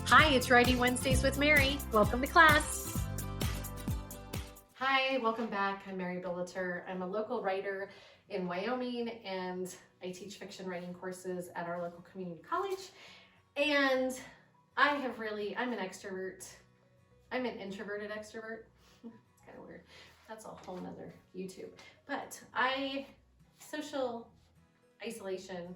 Hi, it's Writing Wednesdays with Mary. Welcome to class. Hi, welcome back. I'm Mary Billiter. I'm a local writer in Wyoming and I teach fiction writing courses at our local community college. And I'm an extrovert. I'm an introverted extrovert. It's kind of weird. That's a whole nother YouTube. But social isolation,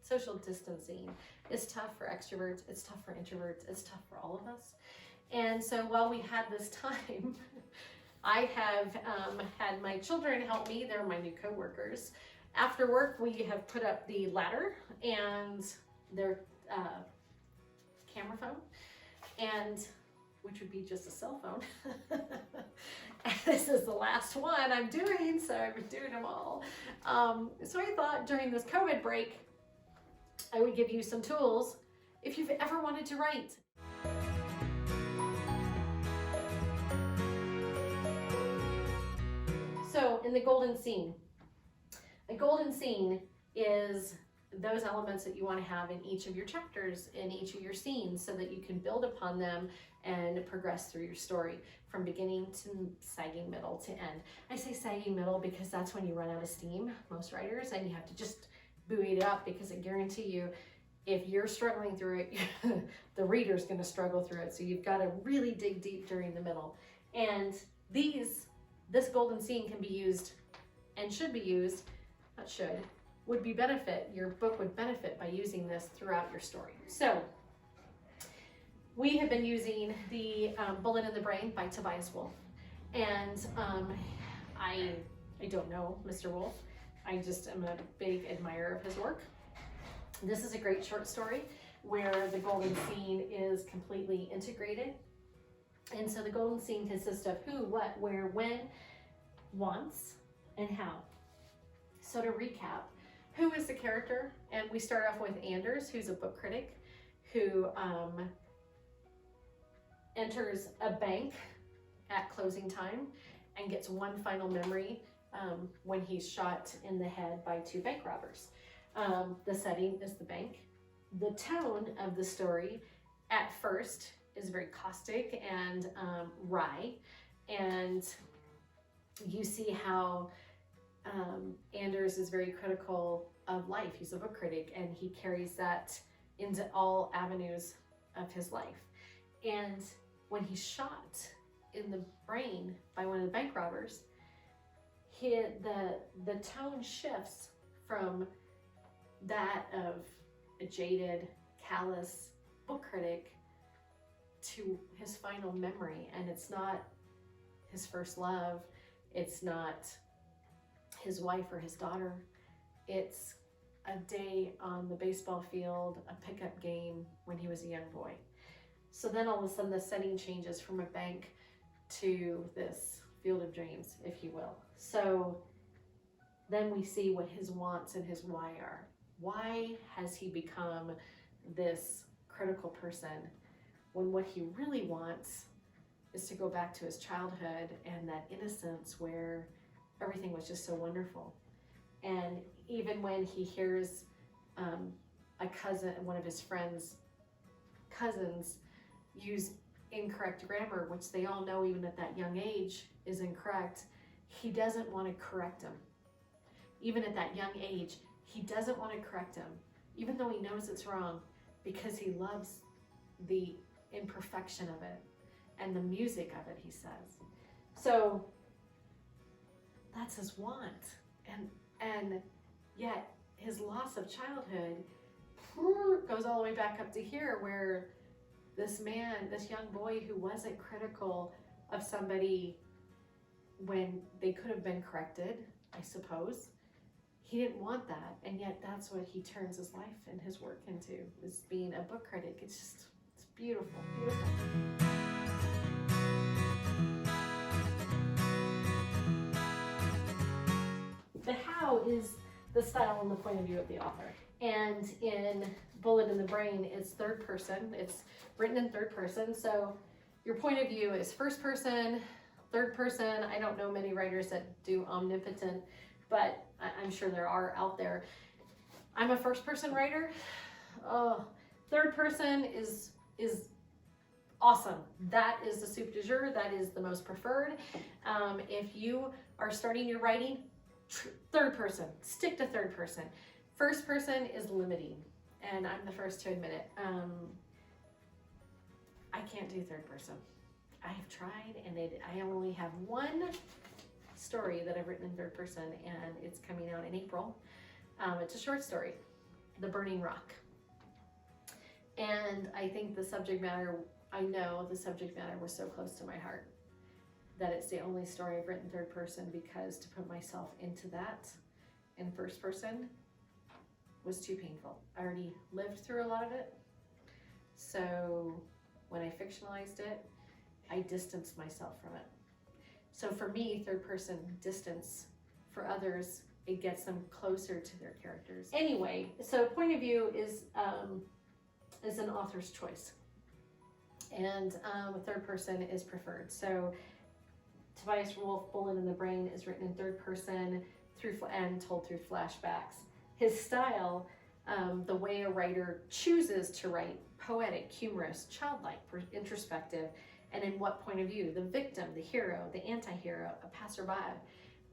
social distancing is tough for extroverts, it's tough for introverts, it's tough for all of us. And so while we had this time, I have had my children help me. They're my new co-workers. After work, we have put up the ladder and their camera phone, and which would be just a cell phone. And this is the last one I'm doing, so I've been doing them all. So I thought during this COVID break, I would give you some tools if you've ever wanted to write. So in the golden scene, a golden scene is those elements that you want to have in each of your chapters, in each of your scenes, so that you can build upon them and progress through your story from beginning to sagging middle to end. I say sagging middle because that's when you run out of steam, most writers, and you have to just buoy it up, because I guarantee you, if you're struggling through it, the reader's going to struggle through it. So you've got to really dig deep during the middle. And this golden scene can be used and should be used, not should, your book would benefit by using this throughout your story. So we have been using the Bullet in the Brain by Tobias Wolff. And I don't know Mr. Wolff. I just am a big admirer of his work. This is a great short story where the golden scene is completely integrated. And so the golden scene consists of who, what, where, when, wants, and how. So to recap, who is the character? And we start off with Anders, who's a book critic, who enters a bank at closing time and gets one final memory when he's shot in the head by two bank robbers. The setting is the bank. The tone of the story at first is very caustic and wry, and you see how Anders is very critical of life. He's a book critic, and he carries that into all avenues of his life. And when he's shot in the brain by one of the bank robbers, the tone shifts from that of a jaded, callous book critic to his final memory. And it's not his first love, it's not his wife or his daughter, it's a day on the baseball field, a pickup game when he was a young boy. So then all of a sudden the setting changes from a bank to this field of dreams, if you will. So then we see what his wants and his why are. Why has he become this critical person when what he really wants is to go back to his childhood and that innocence where everything was just so wonderful? And even when he hears one of his friends' cousins use incorrect grammar, which they all know even at that young age is incorrect, he doesn't want to correct him. Even at that young age, he doesn't want to correct him, even though he knows it's wrong, because he loves the imperfection of it and the music of it, he says. So that's his want. And yet his loss of childhood goes all the way back up to here, where this young boy who wasn't critical of somebody when they could have been corrected, I suppose, he didn't want that. And yet that's what he turns his life and his work into, is being a book critic. It's beautiful, beautiful. The how is the style and the point of view of the author. And in Bullet in the Brain, it's third person. It's written in third person. So your point of view is first person, third person. I don't know many writers that do omnipotent, but I'm sure there are out there. I'm a first person writer. Third person is awesome. That is the soup du jour. That is the most preferred. If you are starting your writing, third person, stick to third person. First person is limiting, and I'm the first to admit it. I can't do third person. I have tried, and I only have one story that I've written in third person, and it's coming out in April. It's a short story, The Burning Rock. And I think I know the subject matter was so close to my heart that it's the only story I've written third person, because to put myself into that in first person was too painful. I already lived through a lot of it. So when I fictionalized it, I distanced myself from it. So for me, third person distance. For others, it gets them closer to their characters. Anyway, so point of view is an author's choice. And third person is preferred. So Tobias Wolff, Bullet in the Brain, is written in third person and told through flashbacks. His style, the way a writer chooses to write, poetic, humorous, childlike, introspective, and in what point of view, the victim, the hero, the antihero, a passerby.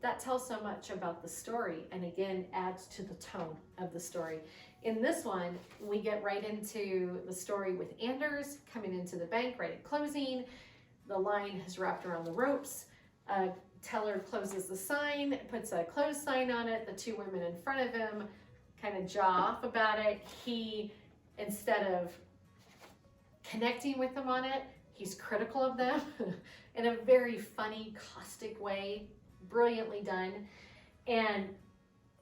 That tells so much about the story, and again, adds to the tone of the story. In this one, we get right into the story with Anders coming into the bank right at closing. The line has wrapped around the ropes. Teller closes the sign, puts a close sign on it. The two women in front of him kind of jaw off about it. He, instead of connecting with them on it, he's critical of them in a very funny, caustic way, brilliantly done. And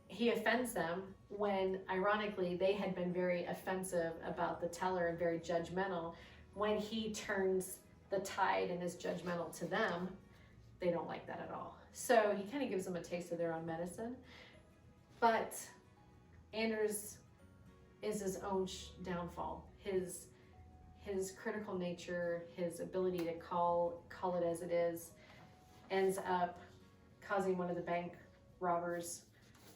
he offends them when, ironically, they had been very offensive about the teller and very judgmental. When he turns the tide and is judgmental to them, they don't like that at all. So he kind of gives them a taste of their own medicine. But Anders is his own downfall. His critical nature, his ability to call it as it is, ends up causing one of the bank robbers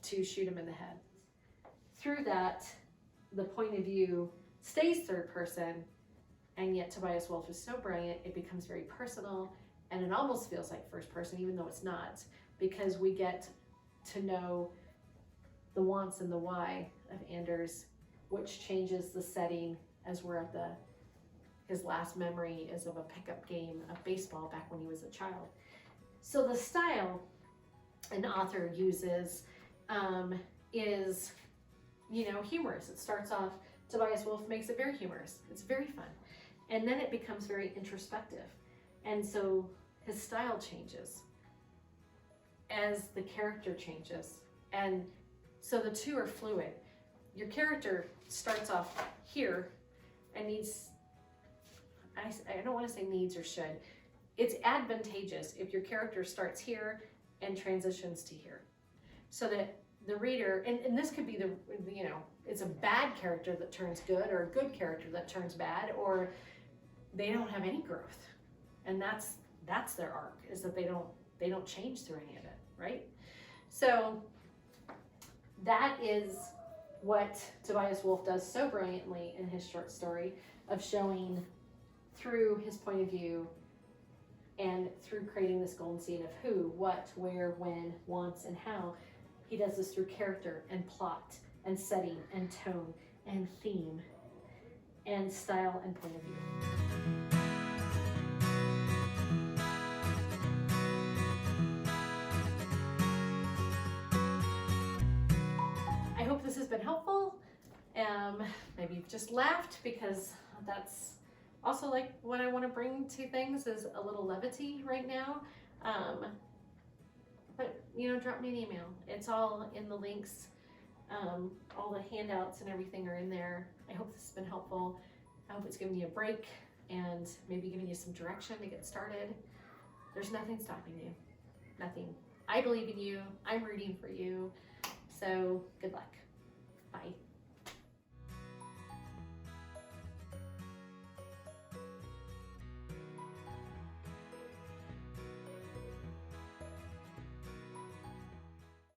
to shoot him in the head. Through that, the point of view stays third person, and yet Tobias Wolff is so brilliant, it becomes very personal, and it almost feels like first person, even though it's not, because we get to know the wants and the why of Anders, which changes the setting as we're at his last memory is of a pickup game of baseball back when he was a child. So the style an author uses is, humorous. It starts off, Tobias Wolff makes it very humorous. It's very fun. And then it becomes very introspective. And so his style changes as the character changes. And so the two are fluid. Your character starts off here and needs, I don't want to say needs or should. It's advantageous if your character starts here and transitions to here. So that the reader, and this could be it's a bad character that turns good, or a good character that turns bad, or they don't have any growth. And that's their arc, is that they don't change through any of it, right? So that is what Tobias Wolff does so brilliantly in his short story, of showing through his point of view and through creating this golden seed of who, what, where, when, wants, and how. He does this through character and plot and setting and tone and theme and style and point of view. I hope this has been helpful. Maybe you've just laughed, because that's also like what I want to bring to things, is a little levity right now. But drop me an email. It's all in the links. All the handouts and everything are in there. I hope this has been helpful. I hope it's given you a break and maybe giving you some direction to get started. There's nothing stopping you. Nothing. I believe in you. I'm rooting for you. So good luck.